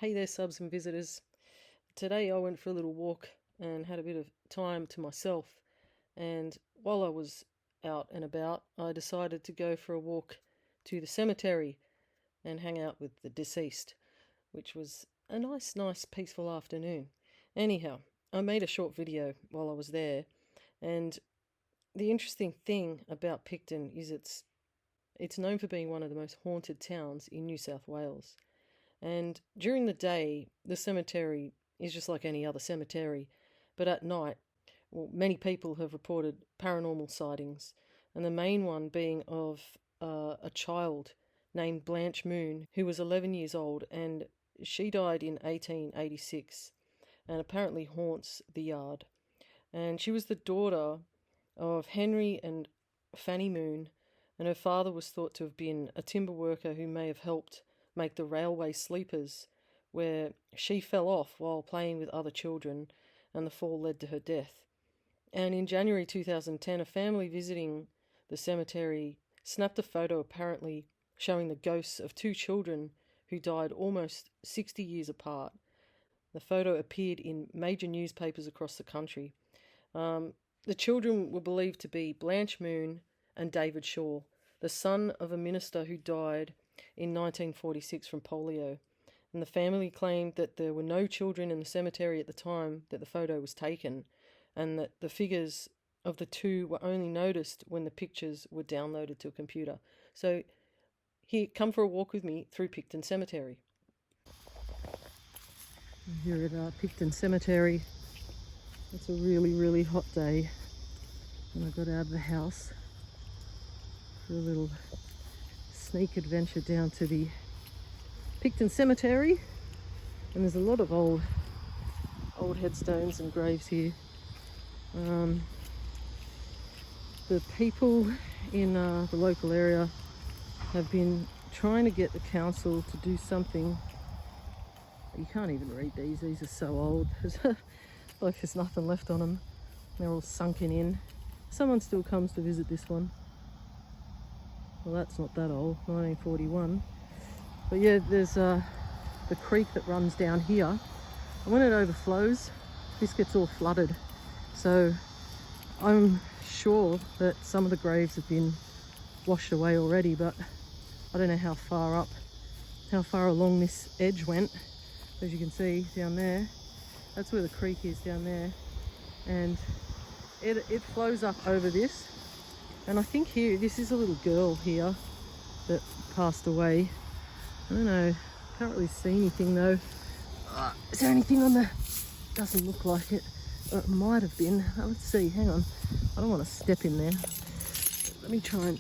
Hey there, subs and visitors. Today I went for a little walk and had a bit of time to myself. And while I was out and about, I decided to go for a walk to the cemetery and hang out with the deceased, which was a nice, peaceful afternoon. Anyhow, I made a short video while I was there, and the interesting thing about Picton is it's known for being one of the most haunted towns in New South Wales. And during the day, the cemetery is just like any other cemetery. But at night, well, many people have reported paranormal sightings, and the main one being of a child named Blanche Moon, who was 11 years old, and she died in 1886 and apparently haunts the yard. And she was the daughter of Henry and Fanny Moon, and her father was thought to have been a timber worker who may have helped make the railway sleepers, where she fell off while playing with other children and the fall led to her death. And in January 2010, a family visiting the cemetery snapped a photo apparently showing the ghosts of two children who died almost 60 years apart. The photo appeared in major newspapers across the country. The children were believed to be Blanche Moon and David Shaw, the son of a minister who died in 1946 from polio. And the family claimed that there were no children in the cemetery at the time that the photo was taken, and that the figures of the two were only noticed when the pictures were downloaded to a computer. So here, come for a walk with me through Picton Cemetery. Here at Picton Cemetery, it's a really hot day, and I got out of the house for a little sneak adventure down to the Picton Cemetery, and there's a lot of old headstones and graves here. The people in the local area have been trying to get the council to do something. You can't even read these are so old. Like there's nothing left on them. They're all sunken in. Someone still comes to visit this one. Well, that's not that old, 1941. But yeah, there's the creek that runs down here. And when it overflows, this gets all flooded. So I'm sure that some of the graves have been washed away already, but I don't know how far along this edge went. As you can see down there, that's where the creek is down there. And it flows up over this. And I think here, this is a little girl here that passed away. I don't know, can't really see anything though. Is there anything on the... Doesn't look like it. It might have been. Let's see, hang on. I don't want to step in there. Let me try and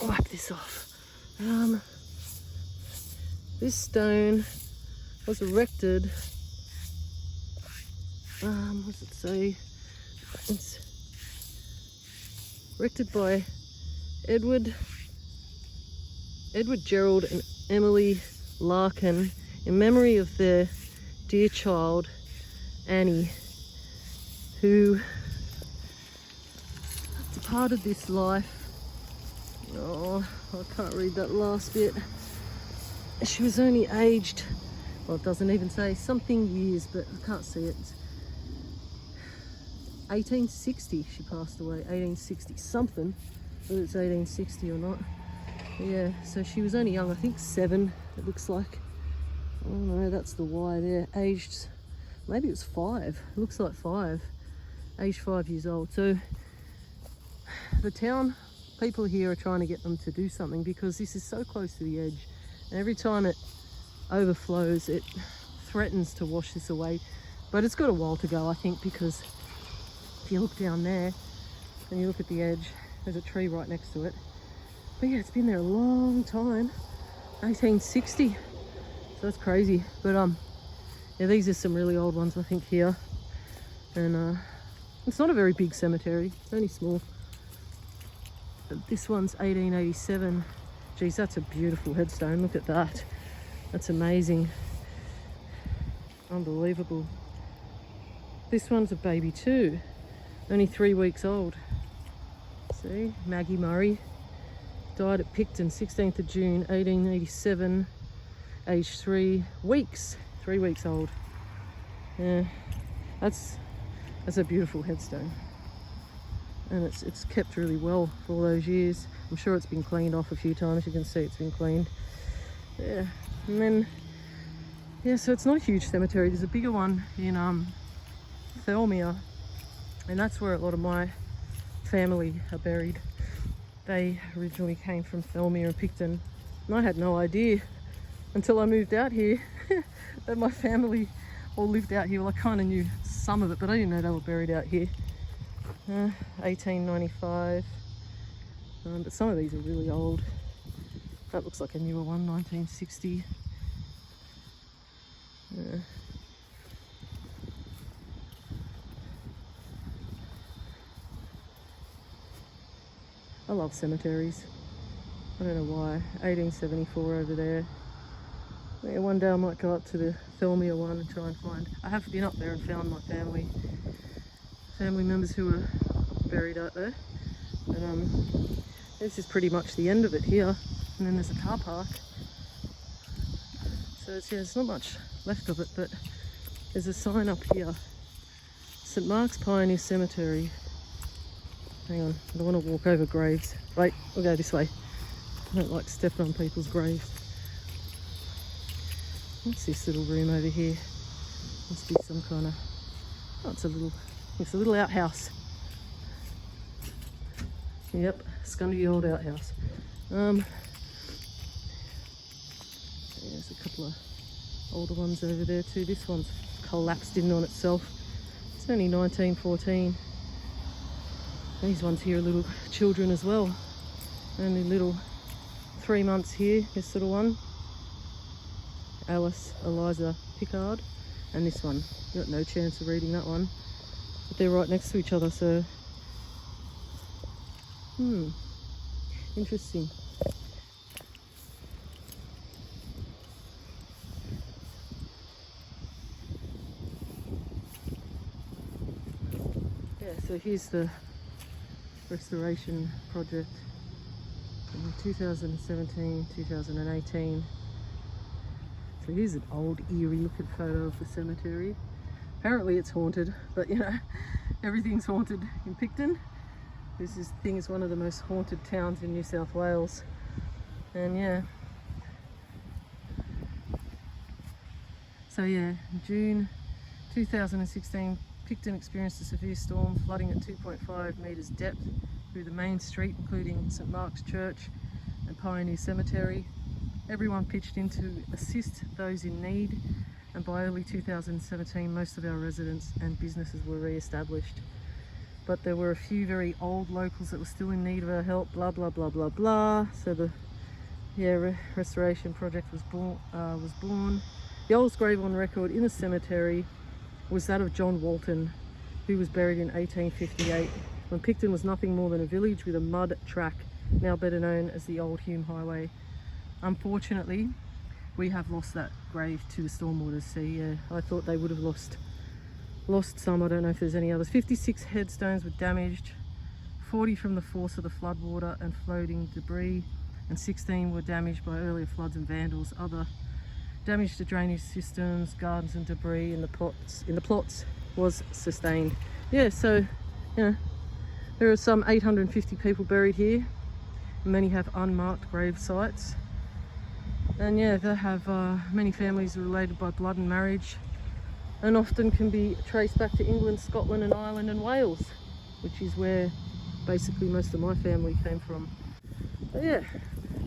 wipe this off. This stone was erected... what does it say? It's erected by Edward Gerald and Emily Larkin in memory of their dear child Annie, who departed this life. Oh, I can't read that last bit. She was only aged, well, it doesn't even say, something years, but I can't see it. 1860 she passed away, 1860 something, whether it's 1860 or not. But yeah, so she was only young, I think 7, it looks like. Oh no, that's the Y there. Aged, maybe it was 5, it looks like 5, aged 5 years old. So the town people here are trying to get them to do something, because this is so close to the edge, and every time it overflows it threatens to wash this away. But it's got a while to go, I think, because if you look down there and you look at the edge, there's a tree right next to it. But yeah, it's been there a long time, 1860, so that's crazy. But yeah, these are some really old ones I think here, and it's not a very big cemetery, it's only small. But this one's 1887. Geez, that's a beautiful headstone, look at that. That's amazing, unbelievable. This one's a baby too, only 3 weeks old. See, Maggie Murray died at Picton, 16th of June 1887, aged 3 weeks. 3 weeks old. Yeah, that's a beautiful headstone, and it's kept really well for all those years. I'm sure it's been cleaned off a few times. You can see it's been cleaned. Yeah, and then yeah, so it's not a huge cemetery. There's a bigger one in Thelmere, and that's where a lot of my family are buried. They originally came from Thelmere and Picton, and I had no idea until I moved out here that my family all lived out here. Well, I kind of knew some of it, but I didn't know they were buried out here. 1895, but some of these are really old. That looks like a newer one, 1960. Yeah. I love cemeteries. I don't know why. 1874 over there. Yeah, one day I might go up to the Thelmere one and try and find. I have been up there and found my family members who are buried out there. But this is pretty much the end of it here, and then there's a car park. So there's not much left of it, but there's a sign up here. St Mark's Pioneer Cemetery. Hang on, I don't want to walk over graves. Wait, we'll go this way. I don't like stepping on people's graves. What's this little room over here? Must be some kind of... Oh, it's a little outhouse. Yep, scundy old outhouse. There's a couple of older ones over there too. This one's collapsed in on itself. It's only 1914. These ones here are little children as well. Only little 3 months here, this little one. Alice Eliza Pickard. And this one, you've got no chance of reading that one. But they're right next to each other, so... Interesting. Yeah, so here's the restoration project in 2017, 2018. So here's an old eerie looking photo of the cemetery. Apparently it's haunted, but you know, everything's haunted in Picton. This thing is one of the most haunted towns in New South Wales. And yeah. So yeah, June 2016, Picton experienced a severe storm, flooding at 2.5 metres depth through the main street, including St Mark's Church and Pioneer Cemetery. Everyone pitched in to assist those in need, and by early 2017 most of our residents and businesses were re-established. But there were a few very old locals that were still in need of our help, blah blah blah blah blah. So the restoration project was born. The oldest grave on record in the cemetery was that of John Walton, who was buried in 1858, when Picton was nothing more than a village with a mud track, now better known as the Old Hume Highway. Unfortunately, we have lost that grave to the stormwater sea. Yeah, I thought they would have lost some. I don't know if there's any others. 56 headstones were damaged, 40 from the force of the floodwater and floating debris, and 16 were damaged by earlier floods and vandals. Other damage to drainage systems, gardens and debris in the plots was sustained. Yeah, so you know, there are some 850 people buried here. Many have unmarked grave sites, and yeah, they have many families related by blood and marriage, and often can be traced back to England, Scotland and Ireland and Wales, which is where basically most of my family came from. But yeah,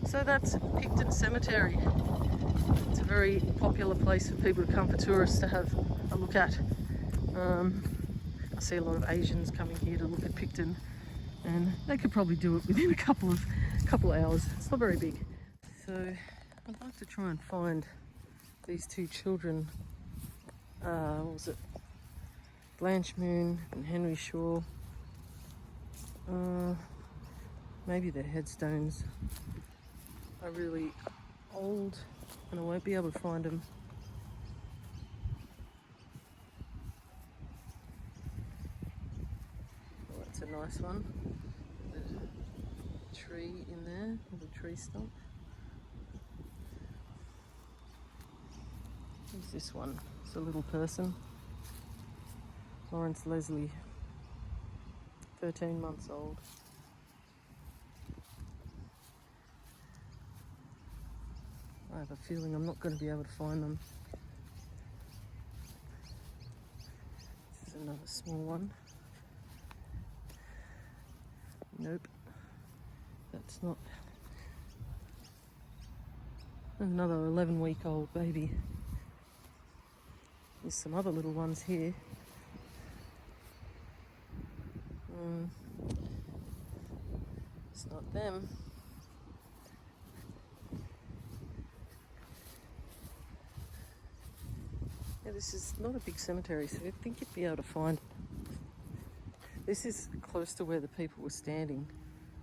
so that's Picton Cemetery. It's a very popular place for people to come, for tourists to have a look at. I see a lot of Asians coming here to look at Picton, and they could probably do it within a couple of hours. It's not very big. So I'd like to try and find these two children. What was it? Blanche Moon and Henry Shaw. Maybe their headstones are really old and I won't be able to find them. Oh, that's a nice one. The tree in there, the tree stump. Who's this one? It's a little person. Lawrence Leslie, 13 months old. I have a feeling I'm not going to be able to find them. This is another small one. Nope, that's not. Another 11-week-old baby. There's some other little ones here. It's not them. Yeah, this is not a big cemetery, so I think you'd be able to find. This is close to where the people were standing.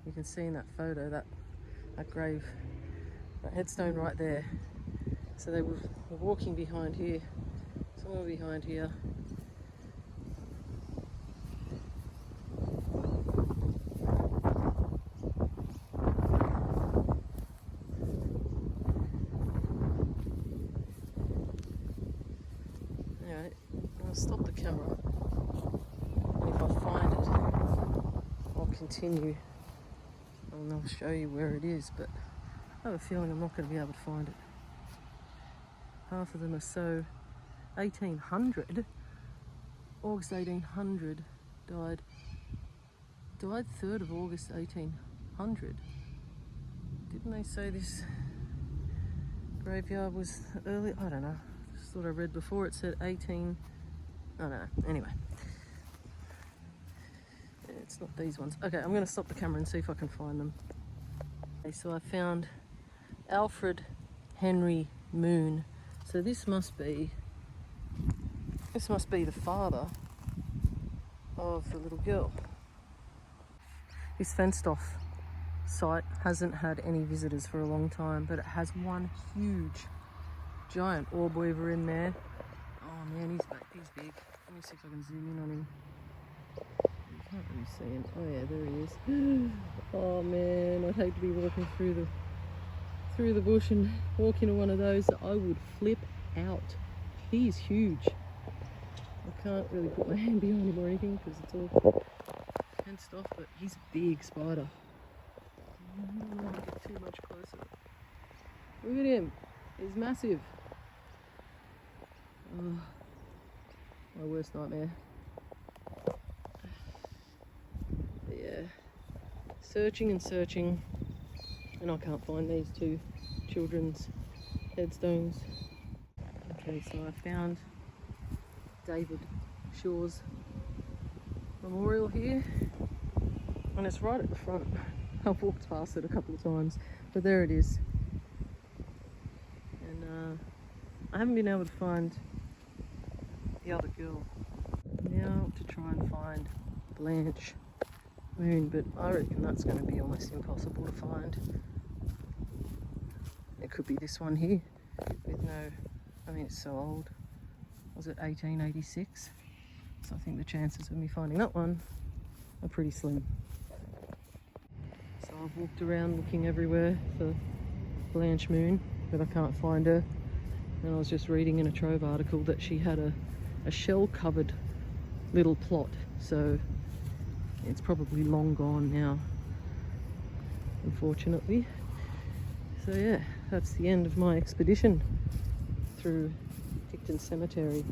You can see in that photo that grave, that headstone right there. So they were walking behind here, somewhere behind here. Anyway, I'll stop the camera, and if I find it, I'll continue and I'll show you where it is, but I have a feeling I'm not going to be able to find it. Half of them are so 1800, August 1800, died 3rd of August 1800. Didn't they say this graveyard was early? I don't know. Just thought I read before it said 18. I don't know. Anyway, it's not these ones. Okay, I'm going to stop the camera and see if I can find them. Okay, so I found Alfred Henry Moon. So this must be the father of the little girl. This fenced off site hasn't had any visitors for a long time, but it has one huge, giant orb weaver in there. Oh man, he's big. Let me see if I can zoom in on him. You can't really see him. Oh yeah, there he is. Oh man, I'd hate to be walking through the bush and walk into one of those. I would flip out. He's huge. I can't really put my hand behind him or anything because it's all fenced off, but he's a big spider. I don't want to get too much closer. Look at him. He's massive. Oh, my worst nightmare. But yeah, searching and searching, and I can't find these two children's headstones. Okay, so I found David Shaw's memorial here, and it's right at the front. I've walked past it a couple of times, but there it is. And I haven't been able to find the other girl. Now to try and find Blanche Moon, but I reckon that's going to be almost impossible to find. It could be this one here with no, I mean it's so old. Was it 1886? So I think the chances of me finding that one are pretty slim. So I've walked around looking everywhere for Blanche Moon, but I can't find her. And I was just reading in a Trove article that she had a shell-covered little plot, so it's probably long gone now, unfortunately. So yeah, that's the end of my expedition through Picton Cemetery.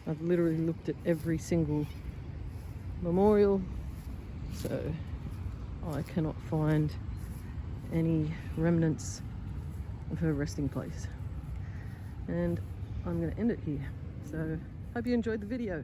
I've literally looked at every single memorial, so I cannot find any remnants of her resting place. And I'm going to end it here. So hope you enjoyed the video.